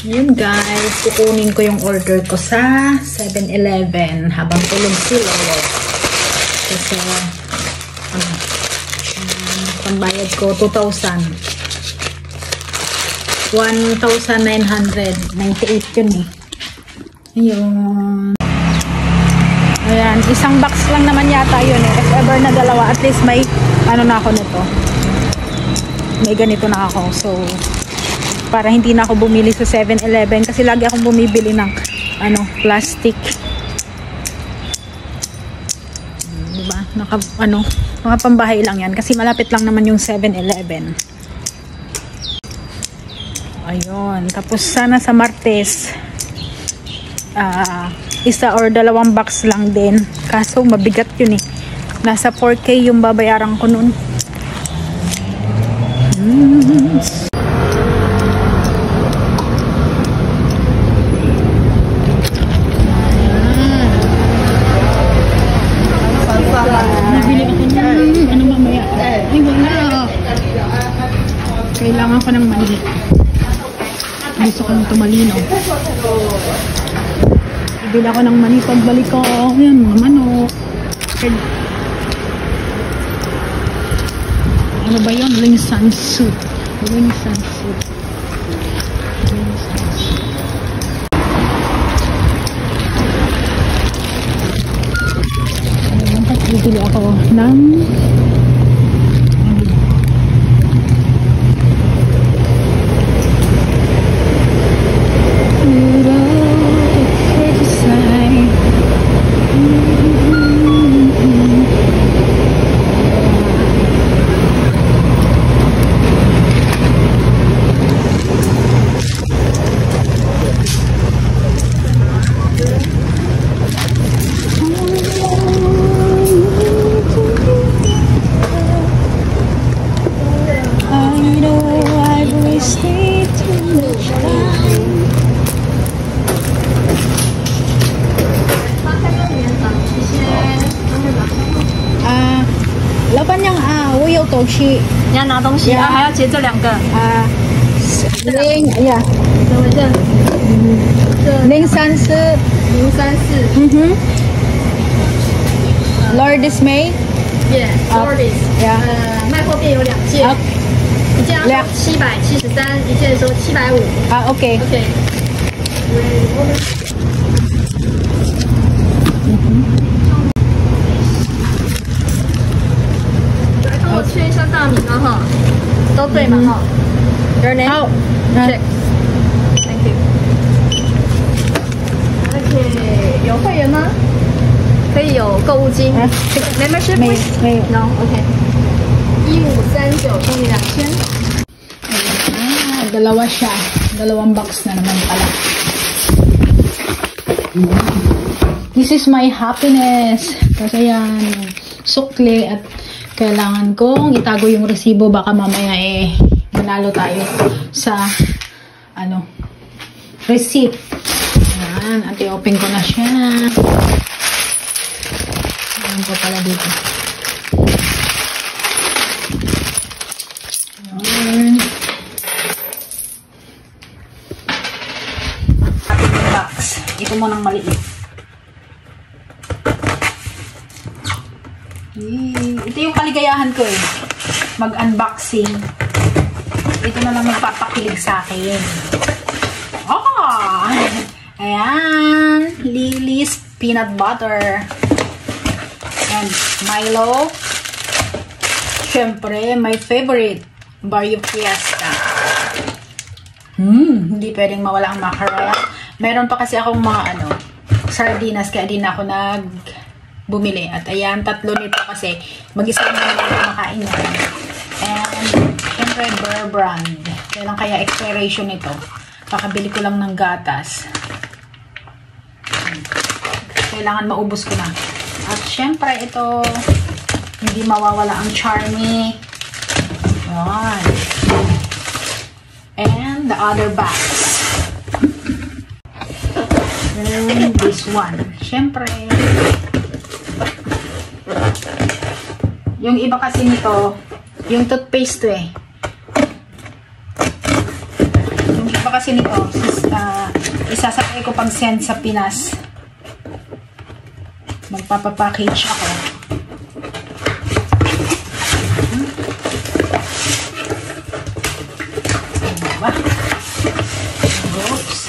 Yun guys, kukunin ko yung order ko sa 7-Eleven habang tulog sila. Kasi, pambayad ko 2,000. 1,998 yun eh. Ayun. Ayan, isang box lang naman yata yun eh. If ever na dalawa, at least may ano na ako nito. May ganito na ako. So, para hindi na ako bumili sa 7-Eleven kasi lagi akong bumibili ng plastic. Diba? Mga pambahay lang yan kasi malapit lang naman yung 7-Eleven. Ayun. Tapos sana sa Martes isa or dalawang box lang din. Kaso mabigat yun eh. Nasa 4K yung babayaran ko nun. Nabili ako ng mamaya. Ay wala. Kailangan ko ng mali. Gusto ko nito malinaw. Nabili ako ng mani pagbalik ko. Yan, manok. Ano ba yun? Linsan soup. Linsan soup. Bibili ako ng老板娘啊，我有东西。你要拿东西啊？还要结这两个啊？0，哎呀，等我这034，034，Lourdes May。Yeah, Lourdes。卖货店有2件，一件要773，一件说750。啊 ，OK。OK。确一下大名啊哈，都对吗哈 ？Your name？ 好 ，check。Thank you。OK， 有会员吗？可以有购物金。Membership？ 没有。No。OK。1539送你2000。Dalawa siya. Dalawang box na naman pala. This is my happiness. Kasi yan, sukli at kailangan kong itago yung resibo. Baka mamaya manalo tayo sa receipt. Ayan, at i-open ko na siya. Ayan po pala dito. Ayan. Happy box. Ito mo nang maliit. Ito yung kaligayahan ko mag-unboxing. Ito na lang magpapakilig sa akin. Oh! Ayan. Lily's peanut butter. And Milo. Siyempre, my favorite. Barrio Fiesta. Hindi pwedeng mawala ang mackerel. Meron pa kasi akong mga sardinas kaya di na ako bumili. At ayan, 3 nito kasi mag-isa naman ako kumakain yan. And syempre Bear Brand. Kailan kaya expiration nito? Kakabili ko lang ng gatas. Kailangan maubos ko na. At syempre ito, hindi mawawala ang Charmy. Ayan. And the other box. And this one. Syempre, yung iba kasi nito, yung toothpaste yung iba kasi nito, isasakay ko pag send sa Pinas. Magpapapackage ako. Diba? Oops.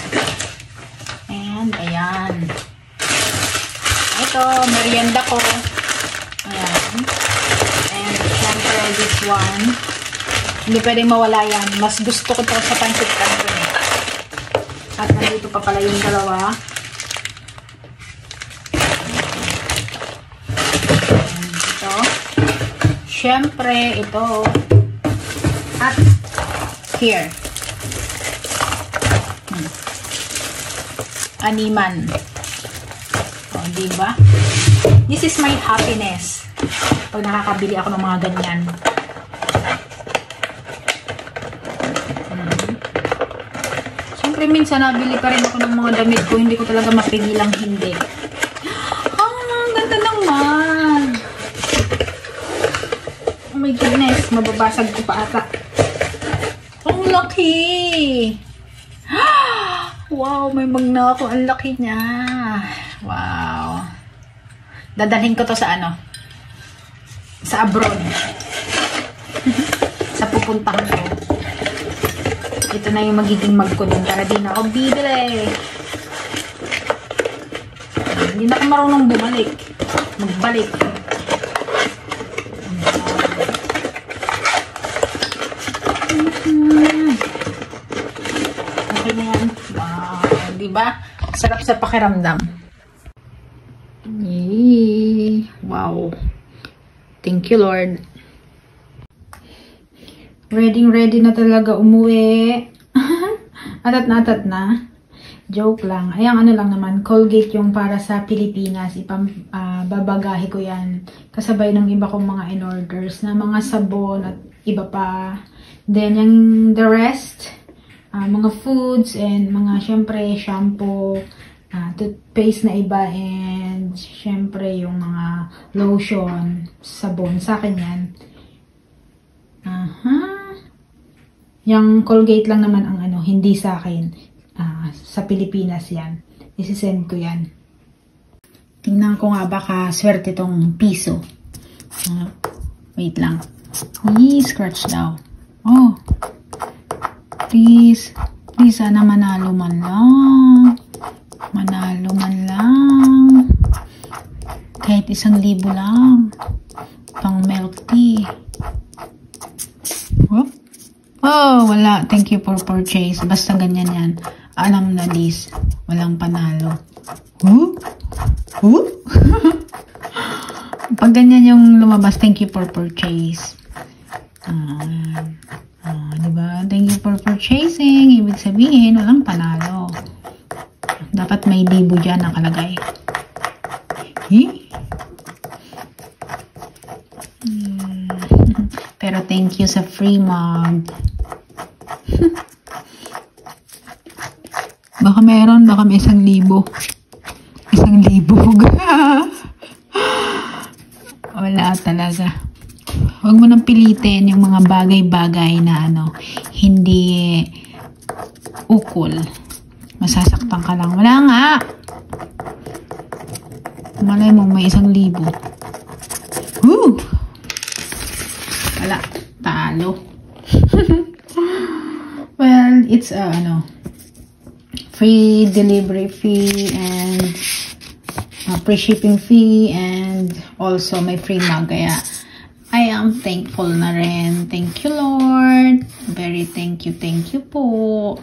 And, ayan. Ito, merienda ko. Ayan. And, syempre, this one. Hindi pwedeng mawala yan. Mas gusto ko ito sa pancit canton. At nandito pa pala yung dalawa. And ito. Syempre, ito. At here. Animan. O, diba? This is my happiness. Pag nakakabili ako ng mga ganyan. Siyempre, minsan nabili pa rin ako ng mga damit ko. Hindi ko talaga mapigilang hindi. Ah, ganda naman. Oh my goodness. Mababasag ko pa ata. Ang laki. Wow, may magna ako. Ang laki niya. Wow. Dadalhin ko to sa ano? Sa abroad. Sa pupuntahan ko. Ito na yung magiging mag ko dun. Para di na ako bibili. Hindi na ako marunong bumalik. Magbalik. Okay na yan. Wow. Diba? Sarap sa pakiramdam. Yay. Wow. Thank you, Lord. Ready na talaga umuwi. Atat na. Joke lang. Ayang ano lang naman, Colgate yung para sa Pilipinas. Babagahe ko yan. Kasabay ng iba kong mga in-orders na mga sabon at iba pa. Then, yung the rest, mga foods and mga syempre shampoo, toothpaste na iba and syempre yung mga lotion, sabon. Sa akin yan. Yung Colgate lang naman ang ano, hindi sa akin. Sa Pilipinas yan. Isisend ko yan. Tingnan ko nga baka swerte tong piso. Wait lang. Scratch daw. Oh. Please. Please, sana manalo man lang. Manalo man lang. Kahit 1,000 lang. Pang milk tea. Oh, wala. Thank you for purchase. Basta ganyan yan. Alam na this. Walang panalo. Pag ganyan yung lumabas, thank you for purchase. Diba? Thank you for purchasing. Ibig sabihin, walang panalo. Dapat may libo dyan nakalagay. Pero thank you sa free mug. Baka meron, baka may 1,000. 1,000. Wala talaga. Huwag mo nang pilitin yung mga bagay-bagay na ano, hindi ukol. Masasaktan ka lang. Wala nga. Malay mo may 1,000. Wala. Talo. Well, it's free delivery fee and free shipping fee and also may free mug. Kaya I am thankful na rin. Thank you, Lord. Very thank you po.